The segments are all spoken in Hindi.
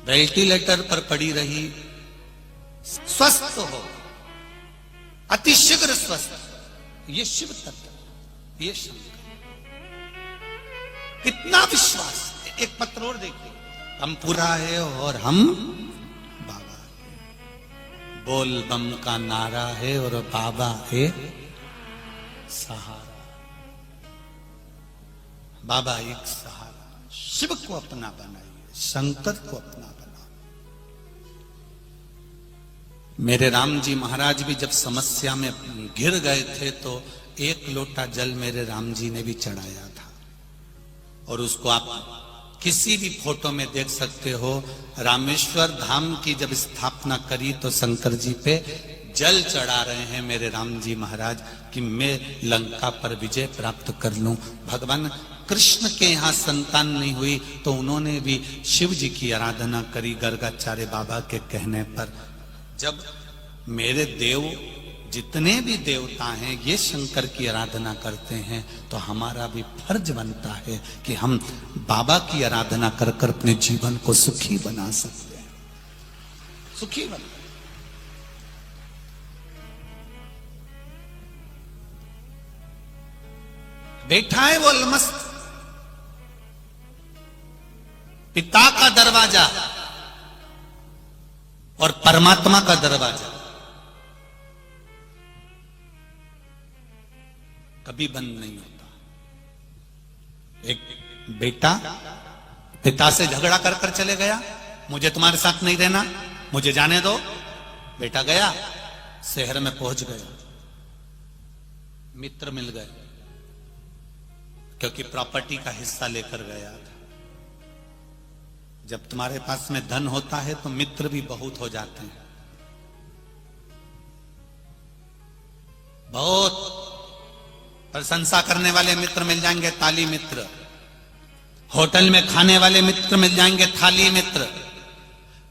वेंटिलेटर पर पड़ी रही, स्वस्थ हो, अतिशीघ्र स्वस्थ। ये शिव तत्व, ये शंकर। कितना विश्वास। एक पत्र और देखिए, हम पूरा है और हम बाबा है। बोल बम का नारा है और बाबा है सहारा। बाबा एक सहारा। शिव को अपना बनाइए, शंकर को अपना बनाइए। मेरे राम जी महाराज भी जब समस्या में घिर गए थे तो एक लोटा जल मेरे राम जी ने भी चढ़ाया था, और उसको आप किसी भी फोटो में देख सकते हो। रामेश्वर धाम की जब स्थापना करी तो शंकर जी पे जल चढ़ा रहे हैं मेरे राम जी महाराज कि मैं लंका पर विजय प्राप्त कर लूं। भगवान कृष्ण के यहाँ संतान नहीं हुई तो उन्होंने भी शिव जी की आराधना करी गर्गाचार्य बाबा के कहने पर। जब मेरे देव जितने भी देवता हैं ये शंकर की आराधना करते हैं तो हमारा भी फर्ज बनता है कि हम बाबा की आराधना कर कर अपने जीवन को सुखी बना सकते हैं, सुखी बना। बैठा है वो अलमस्त, पिता का दरवाजा और परमात्मा का दरवाजा कभी बंद नहीं होता। एक बेटा पिता से झगड़ा कर कर चले गया, मुझे तुम्हारे साथ नहीं रहना, मुझे जाने दो। बेटा गया, शहर में पहुंच गया, मित्र मिल गए क्योंकि प्रॉपर्टी का हिस्सा लेकर गया था। जब तुम्हारे पास में धन होता है तो मित्र भी बहुत हो जाते हैं। बहुत प्रशंसा करने वाले मित्र मिल जाएंगे, ताली मित्र। होटल में खाने वाले मित्र मिल जाएंगे, थाली मित्र।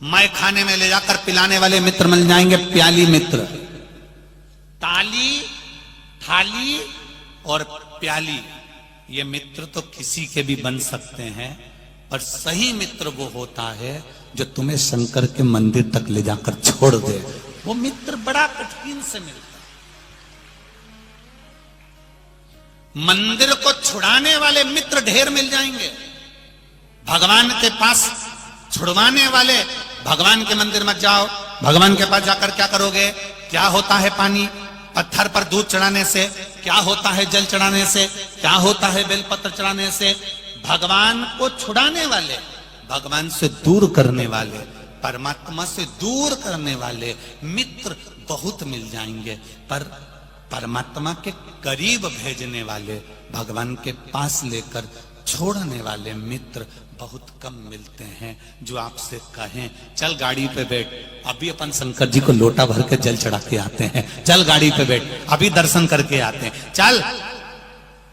मैं खाने में ले जाकर पिलाने वाले मित्र मिल जाएंगे, प्याली मित्र। ताली, थाली और प्याली, ये मित्र तो किसी के भी बन सकते हैं, पर सही मित्र वो होता है जो तुम्हें शंकर के मंदिर तक ले जाकर छोड़ दे। वो मित्र बड़ा कठिन से मिलता है। मंदिर को छुड़ाने वाले मित्र ढेर मिल जाएंगे, भगवान के पास छुड़वाने वाले। भगवान के मंदिर मत जाओ, भगवान के पास जाकर क्या करोगे? क्या होता है पानी? पत्थर पर दूध चढ़ाने से क्या होता है? जल चढ़ाने से क्या होता है? बेलपत्र चढ़ाने से। भगवान को छुड़ाने वाले, भगवान से दूर करने वाले, परमात्मा से दूर करने वाले मित्र बहुत मिल जाएंगे, पर परमात्मा के करीब भेजने वाले, भगवान के पास लेकर छोड़ने वाले मित्र बहुत कम मिलते हैं जो आपसे कहें चल गाड़ी पे बैठ, अभी अपन शंकर जी को लोटा भर के जल चढ़ा के आते हैं, चल गाड़ी पे बैठ, अभी दर्शन करके आते हैं, चल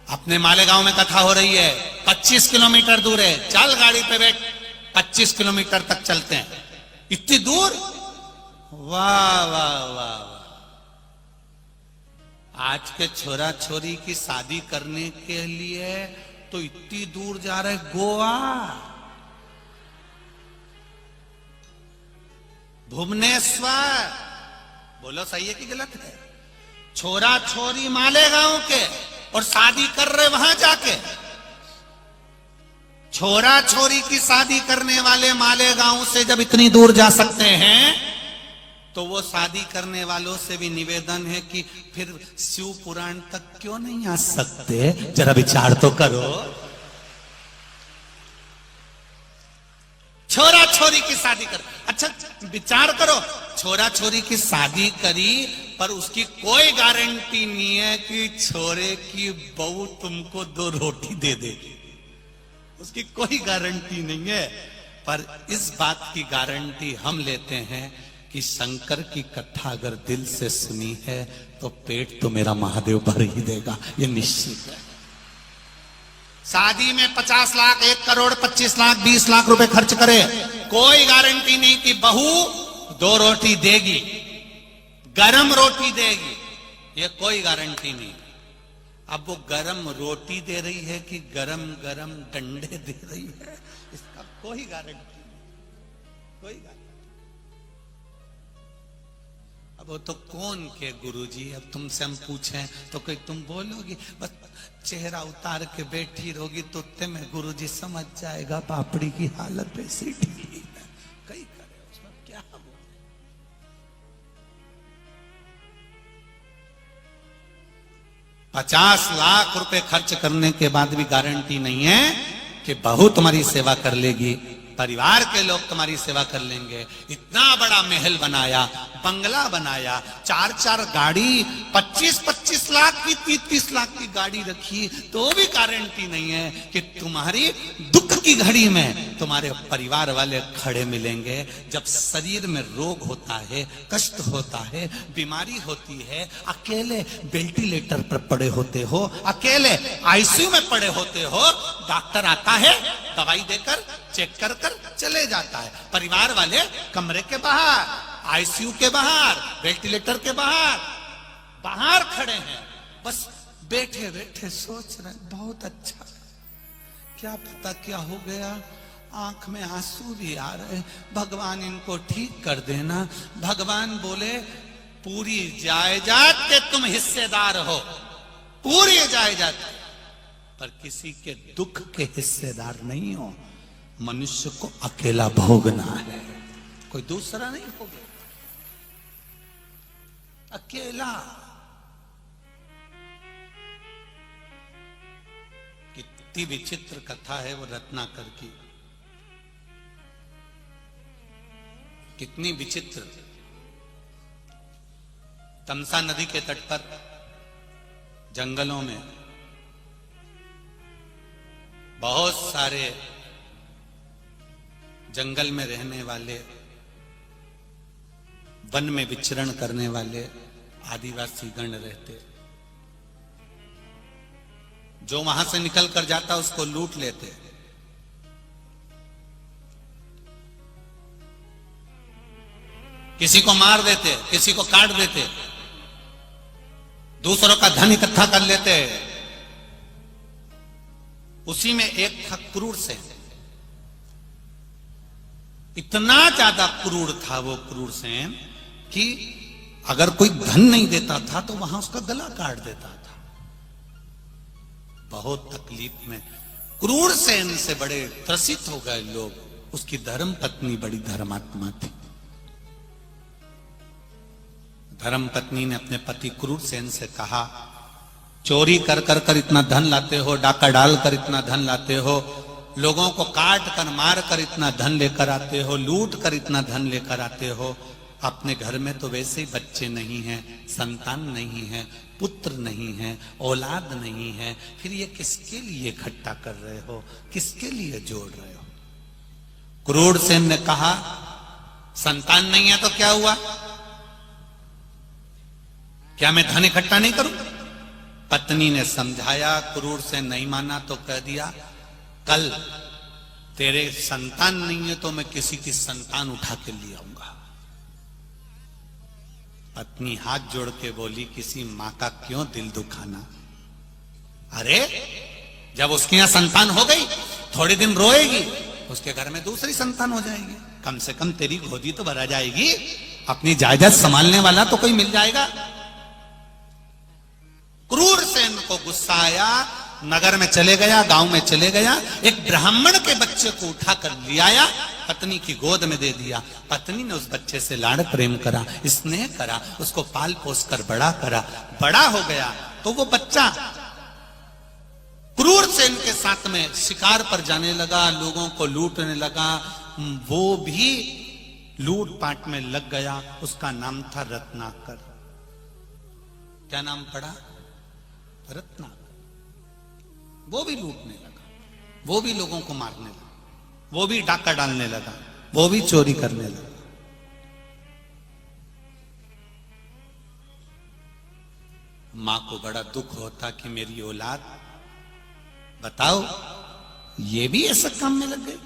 अपने मालेगांव में कथा हो रही है, 25 किलोमीटर दूर है, चल गाड़ी पे बैठ, 25 किलोमीटर तक चलते हैं। इतनी दूर? वाह वाह वाह। आज के छोरा छोरी की शादी करने के लिए तो इतनी दूर जा रहे, गोवा, भुवनेश्वर। बोलो सही है कि गलत है? छोरा छोरी मालेगांव के और शादी कर रहे वहां जाके। छोरा छोरी की शादी करने वाले मालेगांव से जब इतनी दूर जा सकते हैं तो वो शादी करने वालों से भी निवेदन है कि फिर शिव पुराण तक क्यों नहीं आ सकते? जरा विचार तो करो। छोरा छोरी की शादी कर, अच्छा विचार करो, छोरा छोरी की शादी करी पर उसकी कोई गारंटी नहीं है कि छोरे की बहू तुमको 2 रोटी दे देगी, उसकी कोई गारंटी नहीं है। पर इस बात की गारंटी हम लेते हैं कि शंकर की कथा अगर दिल से सुनी है तो पेट तो मेरा महादेव भर ही देगा, ये निश्चित है। शादी में 50 लाख, 1 करोड़, 25 लाख, 20 लाख रुपए खर्च करे, कोई गारंटी नहीं कि बहू 2 रोटी देगी, गरम रोटी देगी, ये कोई गारंटी नहीं। अब वो गरम रोटी दे रही है कि गरम गरम डंडे दे रही है, इसका कोई गारंटी नहीं। कोई गारंटी। अब वो तो कौन के गुरुजी, अब तुमसे हम पूछें तो कोई तुम बोलोगी, बस चेहरा उतार के बैठी रहोगी तो तुम्हें गुरुजी समझ जाएगा पापड़ी की हालत ऐसी ठीक है, कई करे उसमें क्या बोले। 50 लाख रुपए खर्च करने के बाद भी गारंटी नहीं है कि बहू तुम्हारी सेवा कर लेगी, परिवार के लोग तुम्हारी सेवा कर लेंगे। इतना बड़ा महल बनाया, बंगला बनाया, 4-4 गाड़ी, 25-25 लाख की, 30-30 लाख की गाड़ी रखी, तो भी गारंटी नहीं है कि तुम्हारी दुख की घड़ी में तुम्हारे परिवार वाले खड़े मिलेंगे। जब शरीर में रोग होता है, कष्ट होता है, बीमारी होती है, अकेले वेंटिलेटर पर पड़े होते हो, अकेले आईसीयू में पड़े होते हो, डॉक्टर आता है, दवाई देकर चेक कर कर चले जाता है। परिवार वाले कमरे के बाहर, आईसीयू के बाहर, वेंटिलेटर के बाहर बाहर खड़े हैं, बस बैठे बैठे सोच रहे बहुत अच्छा है, क्या पता क्या हो गया, आंख में आंसू भी आ रहे, भगवान इनको ठीक कर देना। भगवान बोले पूरी जायदाद के तुम हिस्सेदार हो, पूरी जायदाद, पर किसी के दुख के हिस्सेदार नहीं हो। मनुष्य को अकेला भोगना है, कोई दूसरा नहीं भोगे, अकेला। कितनी विचित्र कथा है वो रत्नाकर की, कितनी विचित्र। तमसा नदी के तट पर जंगलों में बहुत सारे जंगल में रहने वाले, वन में विचरण करने वाले आदिवासी गण रहते, जो वहां से निकल कर जाता उसको लूट लेते। किसी को मार देते, किसी को काट देते, दूसरों का धन इकट्ठा कर लेते। उसी में एक था क्रूर सेन, इतना ज्यादा क्रूर था वो क्रूर सेन कि अगर कोई धन नहीं देता था तो वहां उसका गला काट देता था। बहुत तकलीफ में क्रूर सेन से बड़े त्रसित हो गए लोग। उसकी धर्म पत्नी बड़ी धर्मात्मा थी। धर्म पत्नी ने अपने पति क्रूर सेन से कहा, चोरी कर कर कर इतना धन लाते हो, डाका डाल कर इतना धन लाते हो, लोगों को काट कर मार कर इतना धन लेकर आते हो, लूट कर इतना धन लेकर आते हो, अपने घर में तो वैसे ही बच्चे नहीं हैं, संतान नहीं है, पुत्र नहीं है, औलाद नहीं है, फिर ये किसके लिए इकट्ठा कर रहे हो, किसके लिए जोड़ रहे हो। क्रूर सेन ने कहा, संतान नहीं है तो क्या हुआ, क्या मैं धन इकट्ठा नहीं करूं। पत्नी ने समझाया, क्रूर सेन नहीं माना तो कह दिया, कल तेरे संतान नहीं है तो मैं किसी की संतान उठा के ले आऊंगा। पत्नी हाथ जोड़ के बोली, किसी मां का क्यों दिल दुखाना। अरे जब उसके यहां संतान हो गई, थोड़े दिन रोएगी, उसके घर में दूसरी संतान हो जाएगी, कम से कम तेरी गोदी तो भरा जाएगी, अपनी जायदाद संभालने वाला तो कोई मिल जाएगा। क्रूर सेन को गुस्सा आया, नगर में चले गया, गांव में चले गया, एक ब्राह्मण के बच्चे को उठाकर ले आया, पत्नी की गोद में दे दिया। पत्नी ने उस बच्चे से लाड़ प्रेम करा, स्नेह करा, उसको पाल पोस कर बड़ा करा। बड़ा हो गया तो वो बच्चा क्रूर सेन के साथ में शिकार पर जाने लगा, लोगों को लूटने लगा, वो भी लूट पाट में लग गया। उसका नाम था रत्नाकर। क्या नाम पड़ा, रत्नाकर। वो भी लूटने लगा, वो भी लोगों को मारने लगा, वो भी डाका डालने लगा, वो भी चोरी करने लगा। मां को बड़ा दुख होता कि मेरी औलाद, बताओ, ये भी ऐसा काम में लग गई।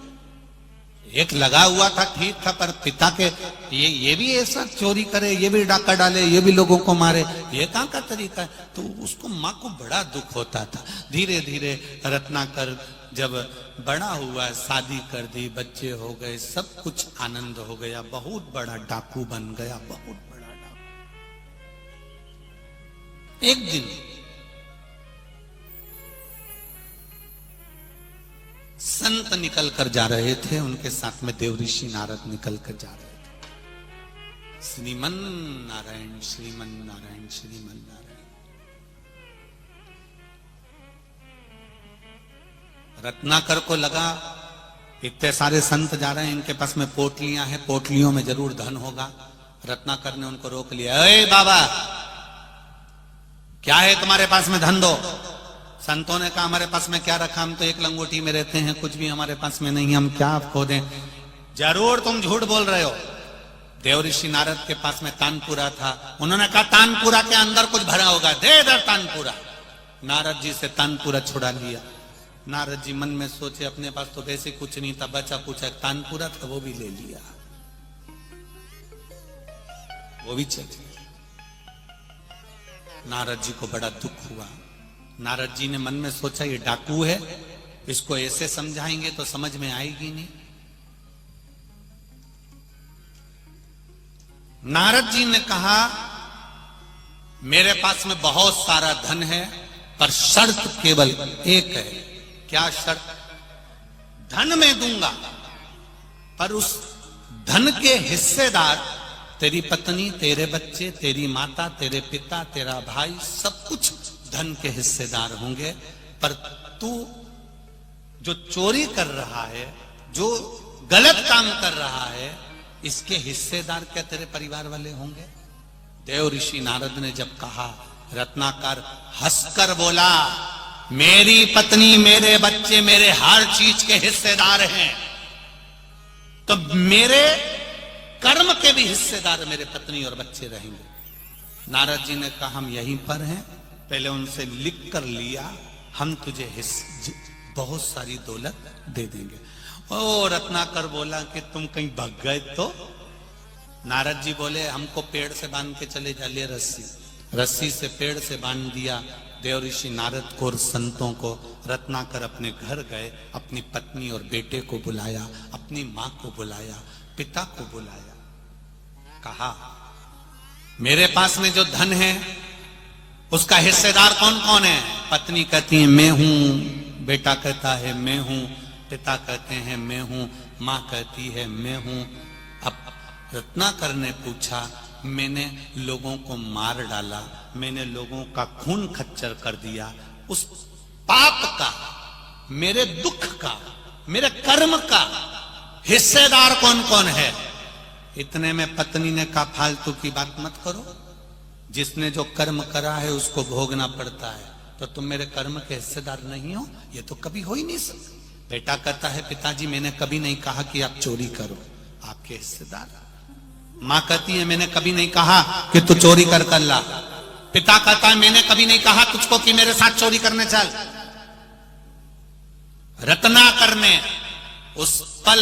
एक लगा हुआ था ठीक था, पर पिता के ये भी ऐसा चोरी करे, ये भी डाका डाले, ये भी लोगों को मारे, ये कहां का तरीका है। तो उसको मां को बड़ा दुख होता था। धीरे धीरे रत्नाकर जब बड़ा हुआ, शादी कर दी, बच्चे हो गए, सब कुछ आनंद हो गया, बहुत बड़ा डाकू बन गया, बहुत बड़ा डाकू। एक दिन संत निकल कर जा रहे थे, उनके साथ में देव ऋषि नारद निकल कर जा रहे थे। श्रीमन नारायण, श्रीमन नारायण, श्रीमन नारायण। रत्नाकर को लगा इतने सारे संत जा रहे हैं, इनके पास में पोटलियां हैं, पोटलियों में जरूर धन होगा। रत्नाकर ने उनको रोक लिया, अरे बाबा क्या है तुम्हारे पास में, धन दो। संतों ने कहा हमारे पास में क्या रखा, हम तो एक लंगोटी में रहते हैं, कुछ भी हमारे पास में नहीं, हम क्या आपको दें। जरूर तुम झूठ बोल रहे हो। देव ऋषि नारद के पास में तानपुरा था, उन्होंने कहा तानपुरा के अंदर कुछ भरा होगा, दे इधर तानपुरा। नारद जी से तानपुरा छुड़ा लिया। नारद जी मन में सोचे अपने पास तो वैसे कुछ नहीं था, बचा कुछ एक तानपुरा था, वो भी ले लिया, वो भी चल गया। नारद जी को बड़ा दुख हुआ। नारद जी ने मन में सोचा ये डाकू है, इसको ऐसे समझाएंगे तो समझ में आएगी नहीं। नारद जी ने कहा मेरे पास में बहुत सारा धन है, पर शर्त केवल एक है। क्या शर्त? धन मैं दूंगा, पर उस धन के हिस्सेदार तेरी पत्नी, तेरे बच्चे, तेरी माता, तेरे पिता, तेरा भाई, सब कुछ धन के हिस्सेदार होंगे। पर तू जो चोरी कर रहा है, जो गलत काम कर रहा है, इसके हिस्सेदार क्या तेरे परिवार वाले होंगे? देव ऋषि नारद ने जब कहा, रत्नाकर हंसकर बोला, मेरी पत्नी, मेरे बच्चे, मेरे हर चीज के हिस्सेदार हैं, तो मेरे कर्म के भी हिस्सेदार मेरे पत्नी और बच्चे रहेंगे। नारद जी ने कहा हम यहीं पर हैं, पहले उनसे लिख कर लिया, हम तुझे बहुत सारी दौलत दे देंगे। ओ रत्नाकर बोला कि तुम कहीं भाग गए तो? नारद जी बोले हमको पेड़ से बांध के चले जा, ले रस्सी। रस्सी से पेड़ से बांध दिया। देव ऋषि नारद को और संतों को। रत्नाकर अपने घर गए, अपनी पत्नी और बेटे को बुलाया, अपनी मां को बुलाया, पिता को बुलाया, कहा मेरे पास में जो धन है उसका हिस्सेदार कौन कौन है? पत्नी कहती है मैं हूं, बेटा कहता है मैं हूं, पिता कहते हैं मैं हूं, मां कहती है मैं हूं। अब रत्नाकर ने पूछा, मैंने लोगों को मार डाला, मैंने लोगों का खून खच्चर कर दिया, उस पाप का, मेरे दुख का, मेरे कर्म का हिस्सेदार कौन कौन है? इतने में पत्नी ने कहा फालतू की बात मत करो, जिसने जो कर्म करा है उसको भोगना पड़ता है, तो तुम मेरे कर्म के हिस्सेदार नहीं हो, ये तो कभी हो ही नहीं सकता। बेटा कहता है पिताजी मैंने कभी नहीं कहा कि आप चोरी करो, आपके हिस्सेदार। मां कहती है मैंने कभी नहीं कहा कि तू चोरी कर ला। पिता कहता है मैंने कभी नहीं कहा तुझको कि मेरे साथ चोरी करने चल। रत्नाकर ने उस पल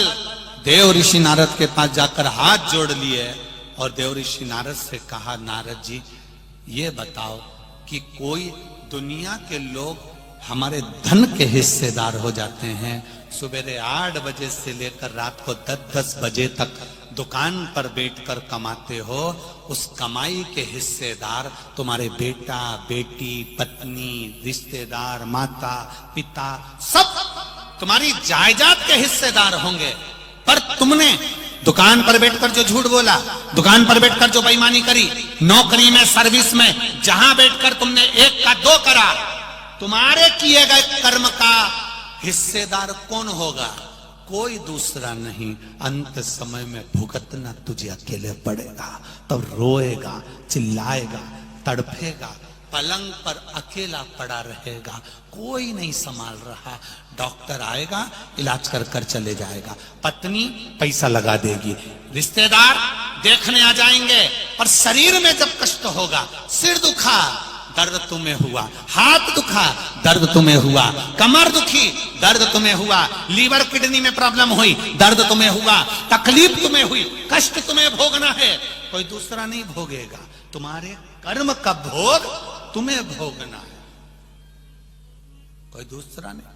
देव ऋषि नारद के पास जाकर हाथ जोड़ लिए और देव ऋषि नारद से कहा, नारद जी ये बताओ कि कोई दुनिया के लोग हमारे धन के हिस्सेदार हो जाते हैं, सुबह 8 बजे से लेकर रात को 10-10 बजे तक दुकान पर बैठकर कमाते हो, उस कमाई के हिस्सेदार तुम्हारे बेटा, बेटी, पत्नी, रिश्तेदार, माता, पिता, सब तुम्हारी जायदाद के हिस्सेदार होंगे। पर तुमने दुकान पर बैठकर जो झूठ बोला, दुकान पर बैठकर जो बेईमानी करी, नौकरी में, सर्विस में, जहां बैठकर तुमने 1 का 2 करा, तुम्हारे किए गए कर्म का हिस्सेदार कौन होगा? कोई दूसरा नहीं। अंत समय में भुगतना तुझे अकेले पड़ेगा। तब रोएगा, चिल्लाएगा, तड़फेगा, पलंग पर अकेला पड़ा रहेगा, कोई नहीं संभाल रहा। डॉक्टर आएगा, इलाज कर कर चले जाएगा, पत्नी पैसा लगा देगी, रिश्तेदार देखने आ जाएंगे, पर शरीर में जब कष्ट होगा, सिर दुखा दर्द तुम्हें हुआ, हाथ दुखा दर्द तुम्हें हुआ, कमर दुखी दर्द तुम्हें हुआ, लीवर किडनी में प्रॉब्लम हुई दर्द तुम्हें हुआ, तकलीफ तुम्हें हुई, कष्ट तुम्हें भोगना है, कोई दूसरा नहीं भोगेगा। तुम्हारे कर्म का भोग तुम्हें भोगना है, कोई दूसरा नहीं।